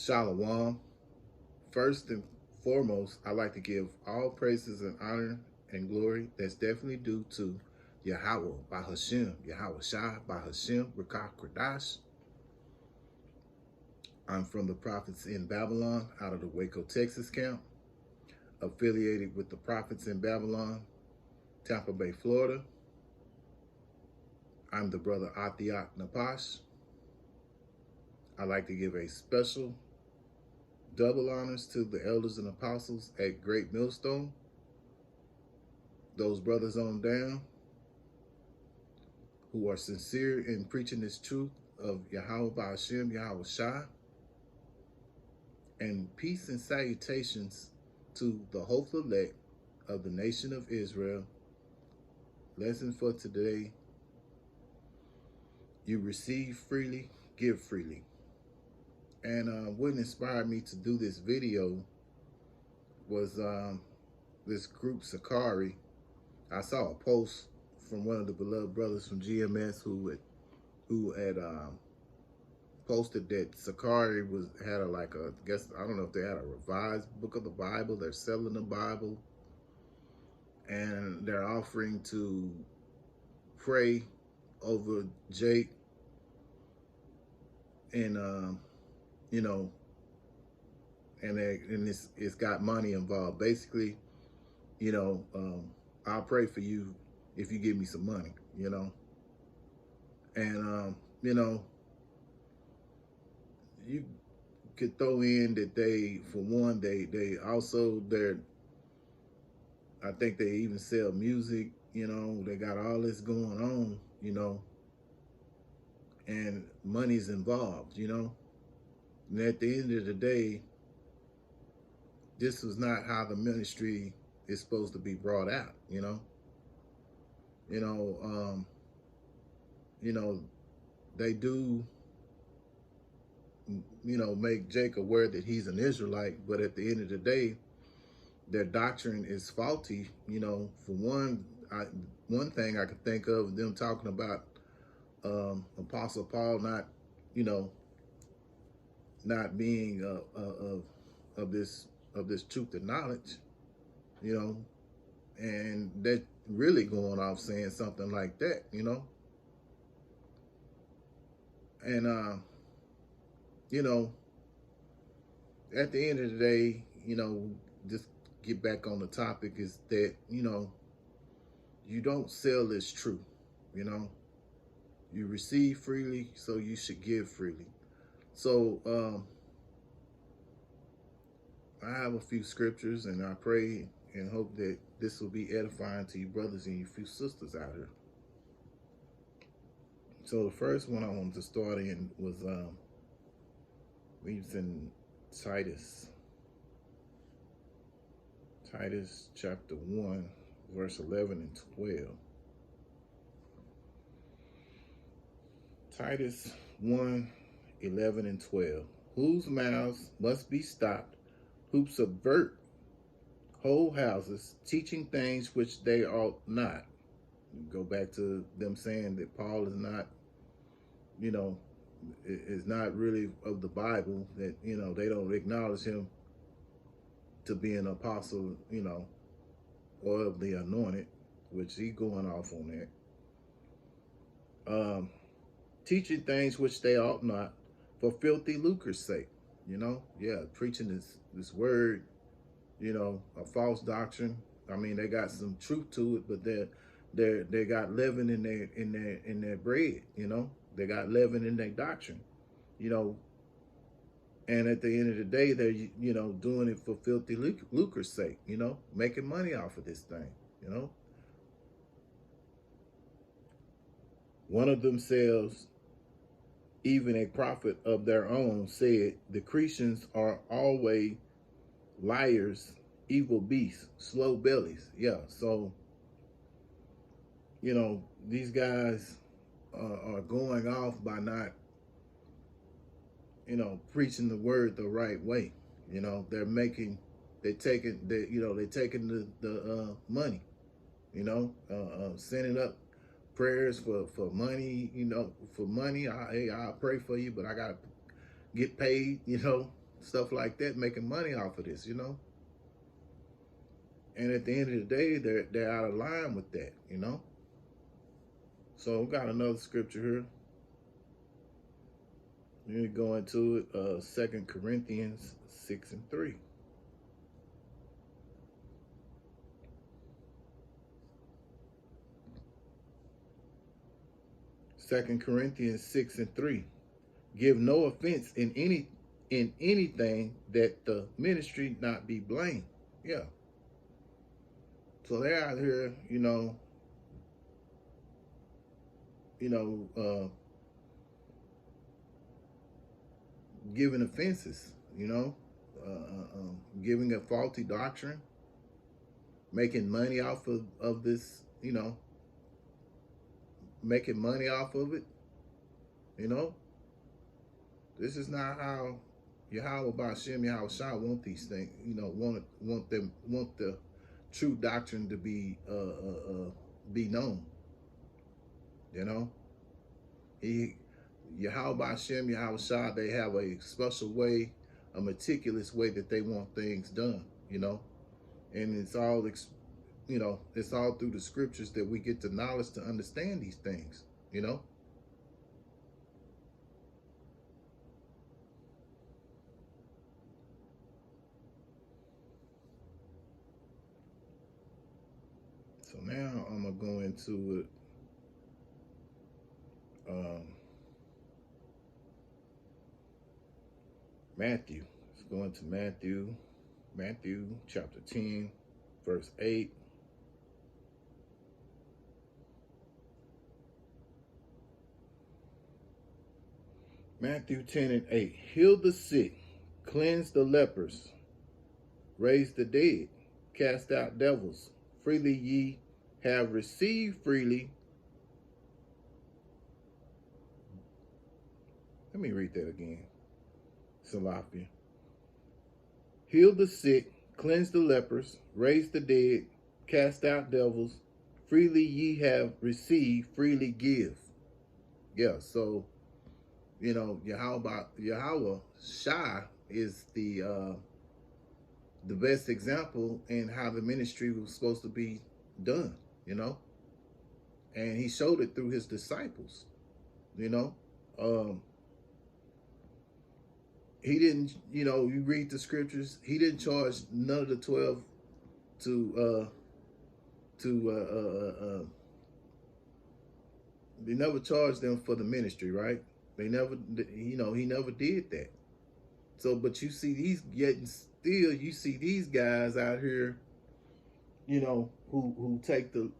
Shalom. First and foremost, I like to give all praises and honor and glory that's definitely due to Yahweh by Hashem, Yahweh Shai by Hashem, Rakah Kradash. I'm from the Prophets in Babylon out of the Waco, Texas camp, affiliated with the Prophets in Babylon, Tampa Bay, Florida. I'm the brother Athiak Napash. I like to give a special double honors to the elders and apostles at Great Millstone, those brothers on down who are sincere in preaching this truth of Yahweh Ba'Hashem, Yahweh Shai, and peace and salutations to the hopeful elect of the nation of Israel. Lesson for today: you receive freely, give freely. And what inspired me to do this video was this group Sakari. I saw a post from one of the beloved brothers from GMS who had posted that Sakari had I guess I don't know if they had a revised book of the Bible. They're selling the Bible, and they're offering to pray over Jake, and and it's got money involved. Basically, I'll pray for you if you give me some money, and you could throw in that they I think they even sell music, they got all this going on, and money's involved, and at the end of the day, this was not how the ministry is supposed to be brought out, they do, make Jake aware that he's an Israelite, but at the end of the day, their doctrine is faulty. For one thing I could think of them talking about Apostle Paul not being of this truth and knowledge, and that really going off saying something like that, and at the end of the day, just get back on the topic is that, you don't sell this truth, you receive freely, so you should give freely. So I have a few scriptures, and I pray and hope that this will be edifying to you brothers and you few sisters out here. So the first one I wanted to start in was leaves in Titus chapter 1, verse 11 and 12. Titus 1, 11 and 12. Whose mouths must be stopped, who subvert whole houses, teaching things which they ought not. Go back to them saying that Paul is not, is not really of the Bible, that, they don't acknowledge him to be an apostle, or of the anointed, which he going off on that. Teaching things which they ought not for filthy lucre's sake, preaching this word, a false doctrine. I mean, they got some truth to it, but they got leaven in their bread, they got leaven in their doctrine, and at the end of the day, they're, doing it for filthy lucre's sake, making money off of this thing, One of themselves, even a prophet of their own, said, the Cretans are always liars, evil beasts, slow bellies. Yeah, so, these guys are going off by not, preaching the word the right way. They're taking the money, sending up prayers for money, for money. I'll pray for you, but I got to get paid, stuff like that, making money off of this, you know. And at the end of the day, they're out of line with that, you know. So we got another scripture here. We're going to it, 2 Corinthians 6:3. 2 Corinthians 6:3. Give no offense in anything, that the ministry not be blamed. Yeah. So they're out here, giving offenses, giving a faulty doctrine, making money off of this, making money off of it, This is not how Yahweh Ba'Shem Yahweh Shah want these things, want the true doctrine to be known. Yahweh Ba'Shem Yahweh Shah, they have a special way, a meticulous way that they want things done, and it's all it's all through the scriptures that we get the knowledge to understand these things, So now I'm going to go into it. Matthew. Let's go into Matthew. Matthew chapter 10, verse 8. Matthew 10:8. Heal the sick, cleanse the lepers, raise the dead, cast out devils. Freely ye have received, freely. Let me read that again. Salafi. Heal the sick, cleanse the lepers, raise the dead, cast out devils. Freely ye have received, freely give. Yeah, so, Yahweh Shah is the best example in how the ministry was supposed to be done, and he showed it through his disciples, he didn't, you read the scriptures, he didn't charge none of the 12 they never charged them for the ministry, right? They never, he never did that. So, but you see you see these guys out here, who take the,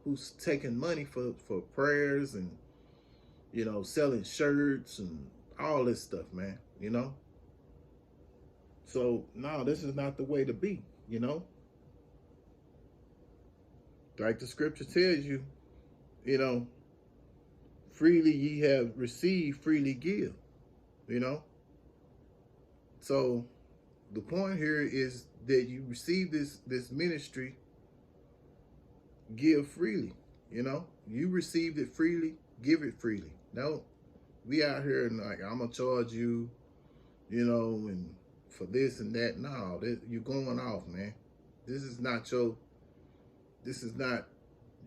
who's taking money for prayers and, selling shirts and all this stuff, man, So, no, this is not the way to be, Like the scripture tells you, freely ye have received, freely give, So the point here is that you receive this ministry, give freely, You received it freely, give it freely. No, we out here and like, I'm going to charge you, and for this and that. No, you're going off, man. This is not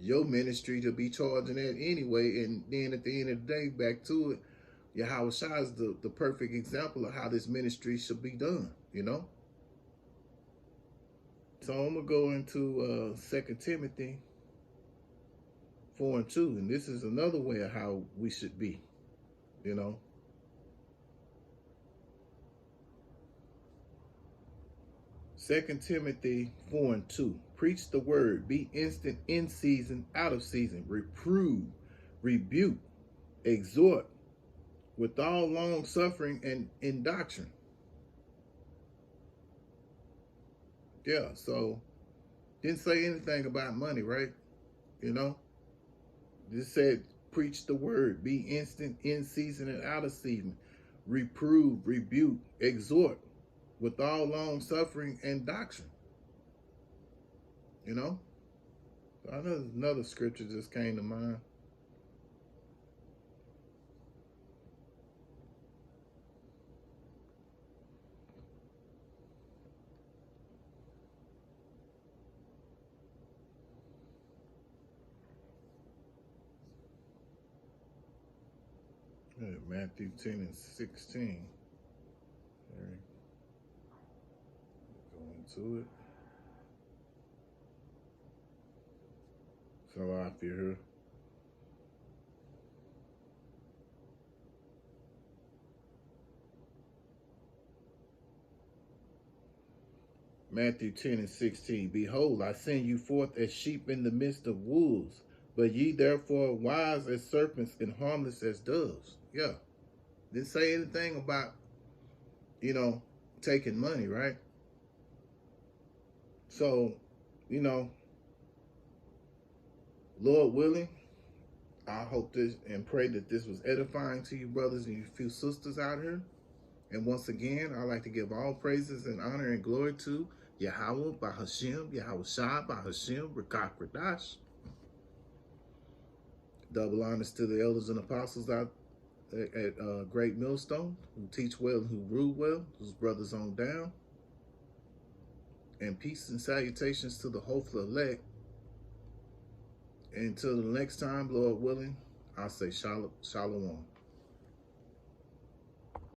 your ministry to be charging that anyway. And then at the end of the day, back to it, Yahweh Shah is the perfect example of how this ministry should be done, So I'm going to go into 2 Timothy 4:2, and this is another way of how we should be, 2 Timothy 4:2. Preach the word, be instant in season, out of season, reprove, rebuke, exhort with all long suffering and in doctrine. Yeah, so didn't say anything about money, right? Just said preach the word, be instant in season and out of season, reprove, rebuke, exhort with all long suffering and doctrine. Another scripture just came to mind. Matthew 10 and 16. Okay. Go into it. So I feel here. Matthew 10 and 16. Behold, I send you forth as sheep in the midst of wolves, but ye therefore wise as serpents and harmless as doves. Yeah. Didn't say anything about, taking money, right? So, you know, Lord willing, I hope this and pray that this was edifying to you brothers and you few sisters out here. And once again, I like to give all praises and honor and glory to Yahweh Bahashim, Yahweh Shah Bahashim, Rakak Radash. Double honors to the elders and apostles out at Great Millstone, who teach well and who rule well, whose brothers on down. And peace and salutations to the hopeful elect. Until the next time, Lord willing, I'll say shalom.